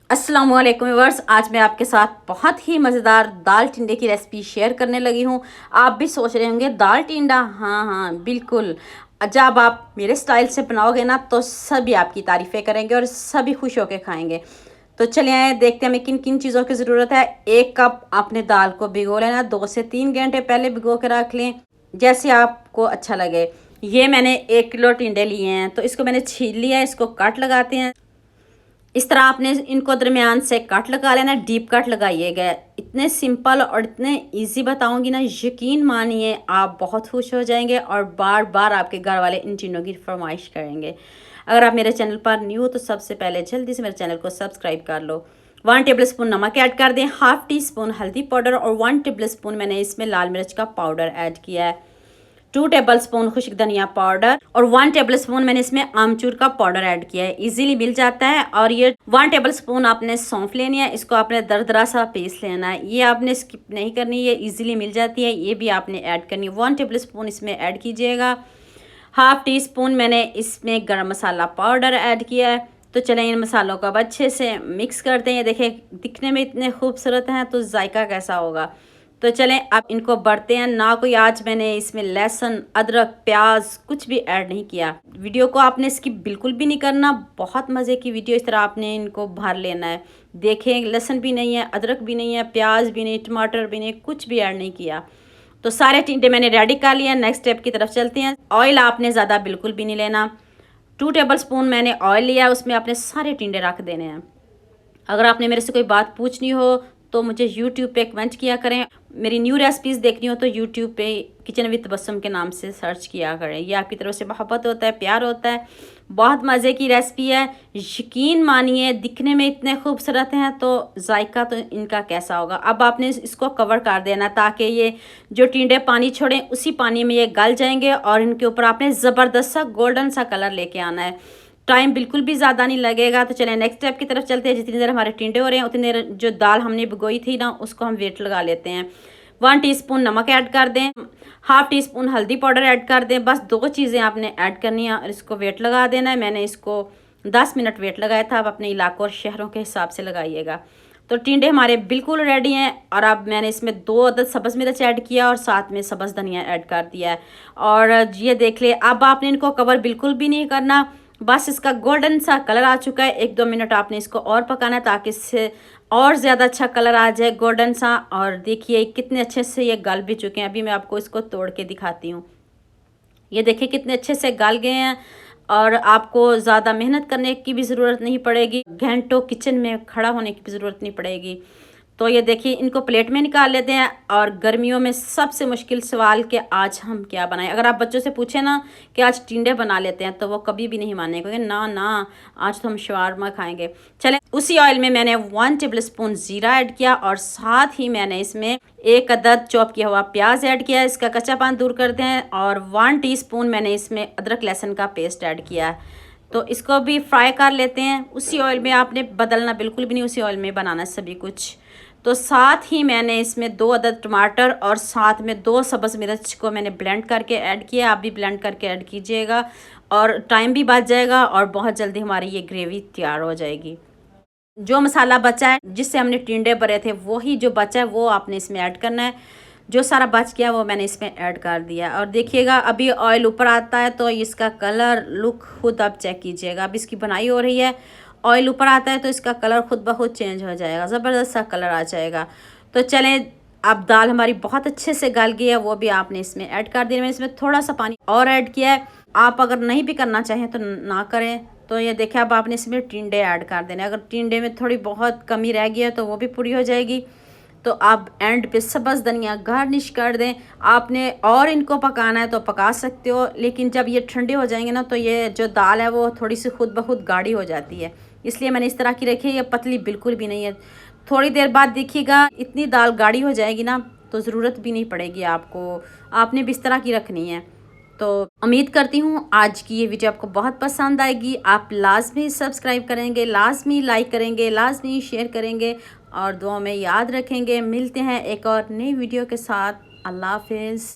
अस्सलाम वालेकुम व्यूअर्स, आज मैं आपके साथ बहुत ही मज़ेदार दाल टिंडे की रेसिपी शेयर करने लगी हूँ। आप भी सोच रहे होंगे दाल टिंडा, हाँ हाँ बिल्कुल। जब आप मेरे स्टाइल से बनाओगे ना तो सभी आपकी तारीफ़ें करेंगे और सभी खुश होकर खाएंगे। तो चलिए देखते हैं हमें किन किन चीज़ों की ज़रूरत है। 1 कप आपने दाल को भिगो लेना, 2 से 3 घंटे पहले भिगो के रख लें, जैसे आपको अच्छा लगे। ये मैंने 1 किलो टिंडे लिए हैं, तो इसको मैंने छील लिया है। इसको कट लगाते हैं। इस तरह आपने इनको दरमियान से कट लगा लेना, डीप कट लगाइएगा। इतने सिंपल और इतने इजी बताऊंगी ना, यकीन मानिए आप बहुत खुश हो जाएंगे और बार बार आपके घर वाले इन चीज़ों की फरमाइश करेंगे। अगर आप मेरे चैनल पर न्यू हो तो सबसे पहले जल्दी से मेरे चैनल को सब्सक्राइब कर लो। 1 टेबल स्पून नमक ऐड कर दें, हाफ टी स्पून हल्दी पाउडर और 1 टेबल स्पून मैंने इसमें लाल मिर्च का पाउडर ऐड किया है। 2 टेबल स्पून खुश्क धनिया पाउडर और 1 टेबल स्पून मैंने इसमें आमचूर का पाउडर ऐड किया है, इजीली मिल जाता है। और ये 1 टेबल स्पून आपने सौंफ लेनी है, इसको आपने दरदरा सा पीस लेना है। ये आपने स्किप नहीं करनी, ये इजीली मिल जाती है, ये भी आपने ऐड करनी है। 1 टेबल स्पून इसमें ऐड कीजिएगा। हाफ टी स्पून मैंने इसमें गरम मसाला पाउडर ऐड किया है। तो चलें इन मसालों को अब अच्छे से मिक्स करते हैं। ये देखें दिखने में इतने खूबसूरत हैं, तो जायका कैसा होगा। तो चलें अब इनको बढ़ते हैं। ना कोई आज मैंने इसमें लहसुन अदरक प्याज कुछ भी ऐड नहीं किया। वीडियो को आपने इसकी बिल्कुल भी नहीं करना, बहुत मज़े की वीडियो। इस तरह आपने इनको भर लेना है। देखें लहसुन भी नहीं है, अदरक भी नहीं है, प्याज भी नहीं, टमाटर भी नहीं, कुछ भी ऐड नहीं किया। तो सारे टिंडे मैंने रेडी कर लिए हैं। नेक्स्ट स्टेप की तरफ चलते हैं। ऑयल आपने ज़्यादा बिल्कुल भी नहीं लेना। 2 टेबल स्पून मैंने ऑयल लिया, उसमें आपने सारे टिंडे रख देने हैं। अगर आपने मेरे से कोई बात पूछनी हो तो मुझे यूट्यूब पे कमेंट किया करें। मेरी न्यू रेसिपीज़ देखनी हो तो यूट्यूब पे किचन विद तबस्सुम के नाम से सर्च किया करें। ये आपकी तरफ से मोहब्बत होता है, प्यार होता है। बहुत मज़े की रेसिपी है, यकीन मानिए दिखने में इतने खूबसूरत हैं तो जायका तो इनका कैसा होगा। अब आपने इसको कवर कर देना ताकि ये जो टिंडे पानी छोड़ें उसी पानी में ये गल जाएंगे और इनके ऊपर आपने ज़बरदस्त सा गोल्डन सा कलर लेके आना है। टाइम बिल्कुल भी ज़्यादा नहीं लगेगा। तो चलें नेक्स्ट स्टेप की तरफ चलते हैं। जितनी देर हमारे टिंडे हो रहे हैं उतनी देर जो दाल हमने भिगोई थी ना उसको हम वेट लगा लेते हैं। 1 टीस्पून नमक ऐड कर दें, हाफ टी स्पून हल्दी पाउडर ऐड कर दें। बस 2 चीज़ें आपने ऐड करनी है और इसको वेट लगा देना है। मैंने इसको 10 मिनट वेट लगाया था। आप अपने इलाकों और शहरों के हिसाब से लगाइएगा। तो टिंडे हमारे बिल्कुल रेडी हैं। और अब मैंने इसमें 2 अदद सब्ज़ मिर्च ऐड किया और साथ में सब्ज़ धनिया ऐड कर दिया है। और ये देख ले, अब आपने इनको कवर बिल्कुल भी नहीं करना, बस इसका गोल्डन सा कलर आ चुका है। 1-2 मिनट आपने इसको और पकाना है ताकि इससे और ज़्यादा अच्छा कलर आ जाए गोल्डन सा। और देखिए कितने अच्छे से ये गल भी चुके हैं। अभी मैं आपको इसको तोड़ के दिखाती हूँ। ये देखिए कितने अच्छे से गल गए हैं और आपको ज़्यादा मेहनत करने की भी ज़रूरत नहीं पड़ेगी, घंटों किचन में खड़ा होने की भी ज़रूरत नहीं पड़ेगी। तो ये देखिए इनको प्लेट में निकाल लेते हैं। और गर्मियों में सबसे मुश्किल सवाल कि आज हम क्या बनाएं। अगर आप बच्चों से पूछें ना कि आज टिंडे बना लेते हैं तो वो कभी भी नहीं मानेंगे, क्योंकि ना ना आज तो हम शवारमा खाएंगे। चलें उसी ऑयल में मैंने 1 टेबल स्पून ज़ीरा ऐड किया और साथ ही मैंने इसमें 1 अदद चॉप किया हुआ प्याज ऐड किया, इसका कच्चापन दूर करते हैं। और 1 टीस्पून मैंने इसमें अदरक लहसुन का पेस्ट ऐड किया है। तो इसको भी फ्राई कर लेते हैं। उसी ऑयल में आपने बदलना बिल्कुल भी नहीं, उसी ऑयल में बनाना है सभी कुछ। तो साथ ही मैंने इसमें 2 अदद टमाटर और साथ में 2 सब्ज़ मिर्च को मैंने ब्लेंड करके ऐड किया। आप भी ब्लेंड करके ऐड कीजिएगा और टाइम भी बच जाएगा और बहुत जल्दी हमारी ये ग्रेवी तैयार हो जाएगी। जो मसाला बचा है जिससे हमने टिंडे भरे थे वही जो बचा है वो आपने इसमें ऐड करना है। जो सारा बच गया वो मैंने इसमें ऐड कर दिया। और देखिएगा अभी ऑयल ऊपर आता है तो इसका कलर लुक खुद आप चेक कीजिएगा। अब इसकी बनाई हो रही है, ऑयल ऊपर आता है तो इसका कलर खुद ब खुद चेंज हो जाएगा, ज़बरदस्त सा कलर आ जाएगा। तो चलें अब दाल हमारी बहुत अच्छे से गल गई है, वो भी आपने इसमें ऐड कर दिया। मैंने इसमें थोड़ा सा पानी और ऐड किया है। आप अगर नहीं भी करना चाहें तो ना करें। तो ये देखें अब आपने इसमें टिंडे ऐड कर देने। अगर टिंडे में थोड़ी बहुत कमी रह गई है तो वो भी पूरी हो जाएगी। तो आप एंड पे सब्ज़ धनिया गार्निश कर दें। आपने और इनको पकाना है तो पका सकते हो, लेकिन जब ये ठंडे हो जाएंगे ना तो ये जो दाल है वो थोड़ी सी खुद ब खुद गाढ़ी हो जाती है, इसलिए मैंने इस तरह की रखी है। ये पतली बिल्कुल भी नहीं है। थोड़ी देर बाद देखिएगा इतनी दाल गाढ़ी हो जाएगी ना तो ज़रूरत भी नहीं पड़ेगी आपको, आपने भी इस तरह की रखनी है। तो उम्मीद करती हूँ आज की ये वीडियो आपको बहुत पसंद आएगी। आप लाजमी सब्सक्राइब करेंगे, लाजमी लाइक करेंगे, लाजमी शेयर करेंगे और दुआ में याद रखेंगे। मिलते हैं एक और नई वीडियो के साथ। अल्लाह हाफिज़।